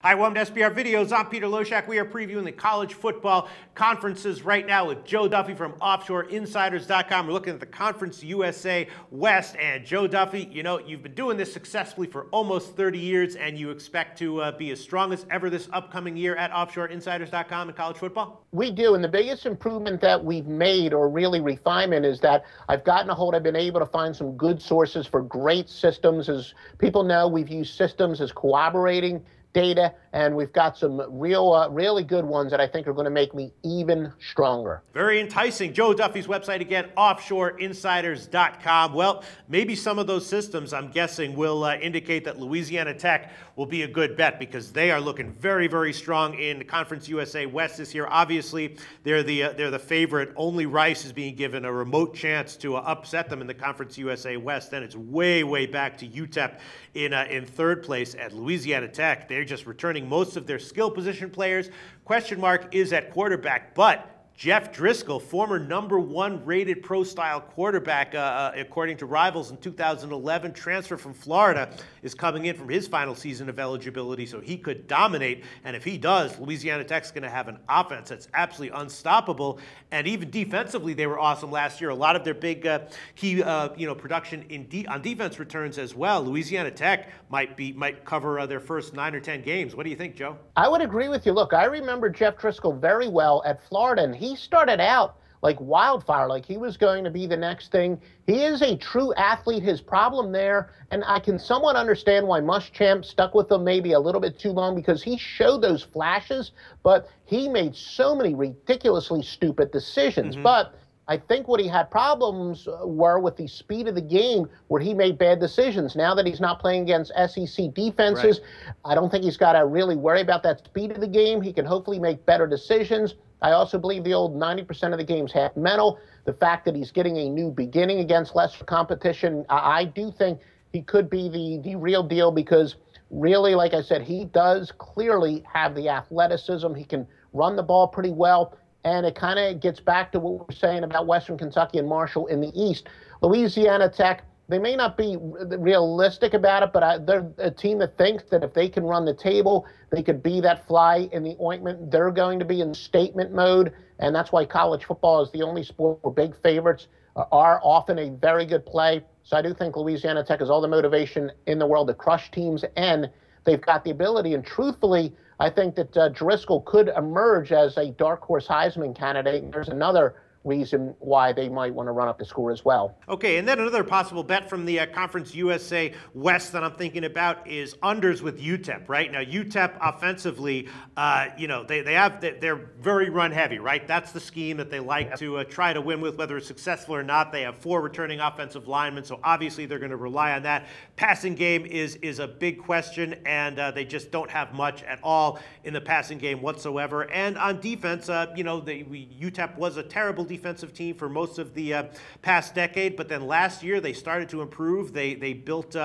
Hi, welcome to SBR Videos. I'm Peter Loshak. We are previewing the college football conferences right now with Joe Duffy from OffshoreInsiders.com. We're looking at the Conference USA West. And Joe Duffy, you know, you've been doing this successfully for almost 30 years, and you expect to be as strong as ever this upcoming year at OffshoreInsiders.com in college football? We do, and the biggest improvement that we've made, or really refinement, is that I've been able to find some good sources for great systems. As people know, we've used systems as corroborating data, and we've got some really good ones that I think are going to make me even stronger. Very enticing. Joe Duffy's website again, offshoreinsiders.com. Well, maybe some of those systems, I'm guessing, will indicate that Louisiana Tech will be a good bet because they are looking very, very strong in the Conference USA West this year. Obviously, they're the favorite. Only Rice is being given a remote chance to upset them in the Conference USA West. Then it's way, way back to UTEP in third place at Louisiana Tech. They're just returning most of their skill position players. Question mark is at quarterback, but Jeff Driskel, former #1 rated pro-style quarterback, according to Rivals in 2011, transfer from Florida, is coming in from his final season of eligibility, so he could dominate. And if he does, Louisiana Tech's going to have an offense that's absolutely unstoppable. And even defensively, they were awesome last year. A lot of their big production on defense returns as well. Louisiana Tech might cover their first 9 or 10 games. What do you think, Joe? I would agree with you. Look, I remember Jeff Driskel very well at Florida, and he started out like wildfire, like he was going to be the next thing. He is a true athlete. His problem there, and I can somewhat understand why Muschamp stuck with him maybe a little bit too long, because he showed those flashes, but he made so many ridiculously stupid decisions. But I think what he had problems were with the speed of the game, where he made bad decisions. Now that he's not playing against SEC defenses, I don't think he's got to really worry about that speed of the game. He can hopefully make better decisions. I also believe the old 90% of the game's half mental. The fact that he's getting a new beginning against lesser competition, I do think he could be the real deal, because really, like I said, he does clearly have the athleticism. He can run the ball pretty well. And it kind of gets back to what we're saying about Western Kentucky and Marshall in the East. Louisiana Tech, they may not be realistic about it, but they're a team that thinks that if they can run the table, they could be that fly in the ointment. They're going to be in statement mode, and that's why college football is the only sport where big favorites are often a very good play. So I do think Louisiana Tech has all the motivation in the world to crush teams, and they've got the ability. And truthfully, I think that Driskel could emerge as a dark horse Heisman candidate. And there's another reason why they might want to run up the score as well. Okay, and then another possible bet from the Conference USA West that I'm thinking about is unders with UTEP, right? Now, UTEP offensively, they're very run heavy, right? That's the scheme that they like to try to win with, whether it's successful or not. They have 4 returning offensive linemen, so obviously they're going to rely on that. Passing game is a big question, and they just don't have much at all in the passing game whatsoever. And on defense, UTEP was a terrible defensive team for most of the past decade, but then last year they started to improve. They built,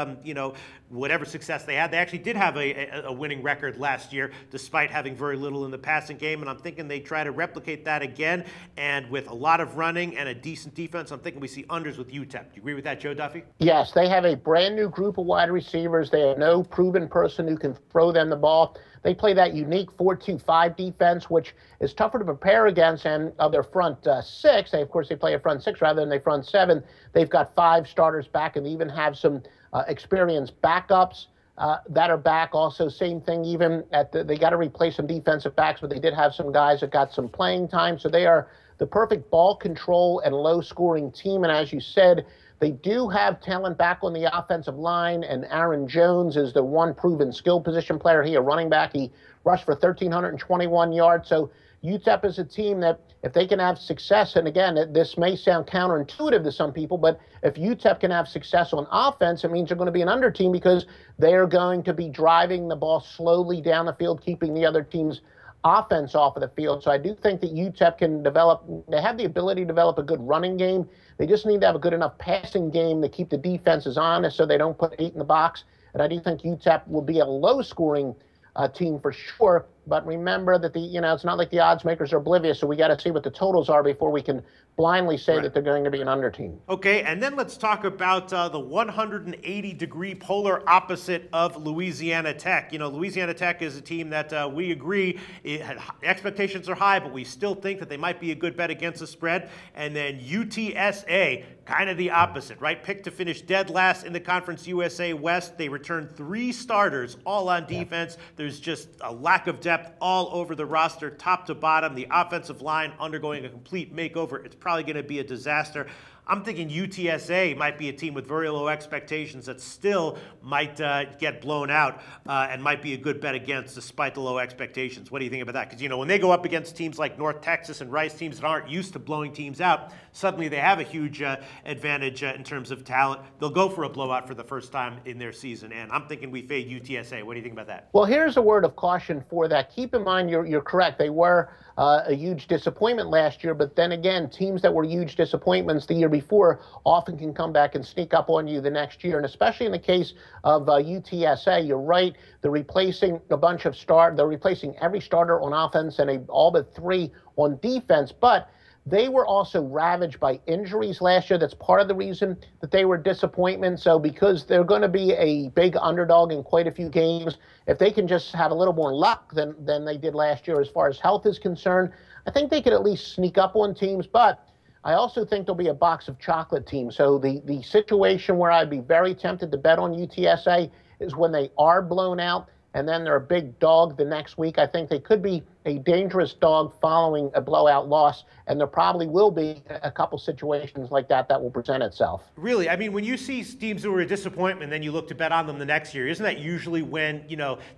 whatever success they had. They actually did have a winning record last year, despite having very little in the passing game, and I'm thinking they try to replicate that again, and with a lot of running and a decent defense, I'm thinking we see unders with UTEP. Do you agree with that, Joe Duffy? Yes, they have a brand new group of wide receivers. They have no proven person who can throw them the ball. They play that unique 4-2-5 defense, which is tougher to prepare against. And of their front 6, they play a front 6 rather than a front 7. They've got 5 starters back, and even have some experienced backups that are back. Also, same thing, even they got to replace some defensive backs, but they did have some guys that got some playing time. So they are the perfect ball control and low-scoring team. And as you said, they do have talent back on the offensive line, and Aaron Jones is the one proven skill position player. He a running back. He rushed for 1,321 yards. So UTEP is a team that, if they can have success, and again, this may sound counterintuitive to some people, but if UTEP can have success on offense, it means they're going to be an under team, because they're going to be driving the ball slowly down the field, keeping the other team's offense off of the field. So I do think that UTEP can they have the ability to develop a good running game. They just need to have a good enough passing game to keep the defenses honest, so they don't put 8 in the box. And I do think UTEP will be a low-scoring team for sure. But remember that it's not like the odds makers are oblivious, so we got to see what the totals are before we can blindly say that they're going to be an under team. Okay, and then let's talk about the 180-degree polar opposite of Louisiana Tech. Louisiana Tech is a team that we agree expectations are high, but we still think that they might be a good bet against the spread. And then UTSA, kind of the opposite, right? Picked to finish dead last in the Conference USA West. They returned 3 starters, all on defense. There's just a lack of depth all over the roster, top to bottom. The offensive line undergoing a complete makeover. It's probably going to be a disaster. I'm thinking UTSA might be a team with very low expectations that still might get blown out and might be a good bet against despite the low expectations. What do you think about that? Because, when they go up against teams like North Texas and Rice, teams that aren't used to blowing teams out, suddenly they have a huge advantage in terms of talent. They'll go for a blowout for the first time in their season, and I'm thinking we fade UTSA. What do you think about that? Well, here's a word of caution for that. Keep in mind, you're correct. They were a huge disappointment last year, but then again, teams that were huge disappointments the year before often can come back and sneak up on you the next year. And especially in the case of UTSA, you're right. They're replacing they're replacing every starter on offense and all but 3 on defense. But they were also ravaged by injuries last year. That's part of the reason that they were disappointment. So because they're going to be a big underdog in quite a few games, if they can just have a little more luck than they did last year as far as health is concerned, I think they could at least sneak up on teams. But I also think there'll be a box of chocolate teams. So the situation where I'd be very tempted to bet on UTSA is when they are blown out and then they're a big dog the next week. I think they could be a dangerous dog following a blowout loss, and there probably will be a couple situations like that will present itself. Really? I mean, when you see teams who are a disappointment, then you look to bet on them the next year, isn't that usually when,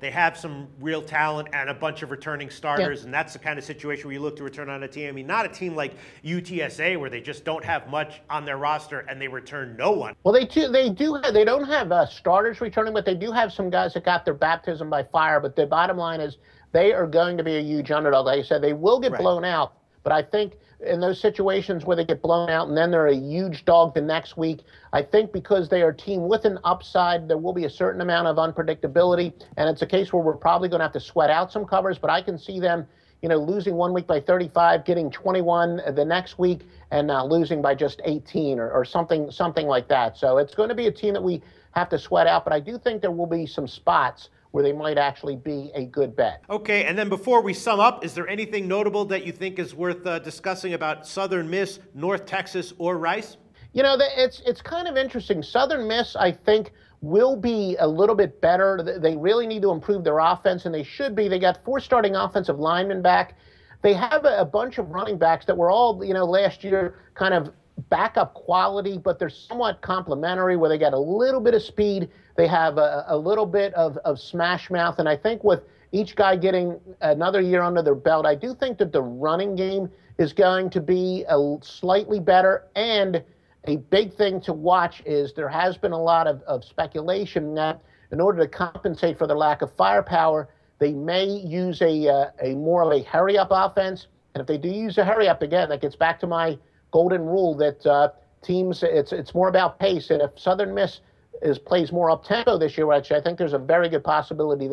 they have some real talent and a bunch of returning starters, and that's the kind of situation where you look to return on a team? I mean, not a team like UTSA where they just don't have much on their roster and they return no one. Well, they don't have starters returning, but they do have some guys that got their baptism by fire. But the bottom line is they are going to be a huge underdog. Like I said, they will get blown out, but I think in those situations where they get blown out and then they're a huge dog the next week, I think because they are a team with an upside, there will be a certain amount of unpredictability, and it's a case where we're probably going to have to sweat out some covers, but I can see them losing one week by 35, getting 21 the next week, and losing by just 18 or something like that. So it's going to be a team that we have to sweat out, but I do think there will be some spots where they might actually be a good bet. Okay, and then before we sum up, is there anything notable that you think is worth discussing about Southern Miss, North Texas, or Rice? It's kind of interesting. Southern Miss, I think, will be a little bit better. They really need to improve their offense, and they should be. They got 4 starting offensive linemen back. They have a bunch of running backs that were all, last year kind of backup quality, but they're somewhat complementary where they got a little bit of speed. They have a little bit of smash mouth, and I think with each guy getting another year under their belt, I do think that the running game is going to be slightly better. And a big thing to watch is there has been a lot of speculation that in order to compensate for their lack of firepower, they may use a more of a hurry-up offense. And if they do use a hurry-up, again, that gets back to my golden rule that teams, it's more about pace. And if Southern Miss plays more up-tempo this year, which I think there's a very good possibility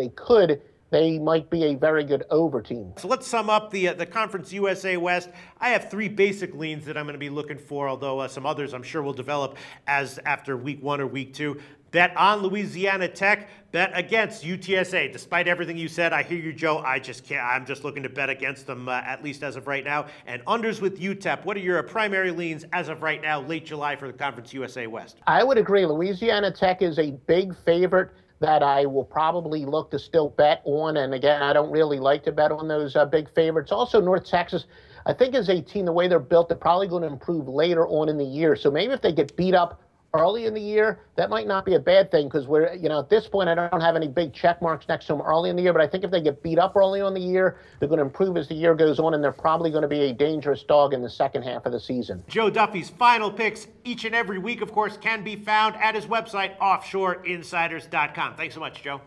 they might be a very good over team. So let's sum up the Conference USA West. I have 3 basic leans that I'm going to be looking for, although some others I'm sure will develop as after week 1 or week 2. Bet on Louisiana Tech, bet against UTSA. Despite everything you said, I hear you, Joe. I just can't. I'm just looking to bet against them, at least as of right now. And unders with UTEP. What are your primary leans as of right now, late July, for the Conference USA West? I would agree. Louisiana Tech is a big favorite that I will probably look to still bet on. And again, I don't really like to bet on those big favorites. Also, North Texas, I think, is a team, the way they're built, they're probably going to improve later on in the year. So maybe if they get beat up early in the year, that might not be a bad thing because we're, at this point, I don't have any big check marks next to them early in the year. But I think if they get beat up early on the year, they're going to improve as the year goes on, and they're probably going to be a dangerous dog in the second half of the season. Joe Duffy's final picks each and every week, of course, can be found at his website, offshoreinsiders.com. Thanks so much, Joe.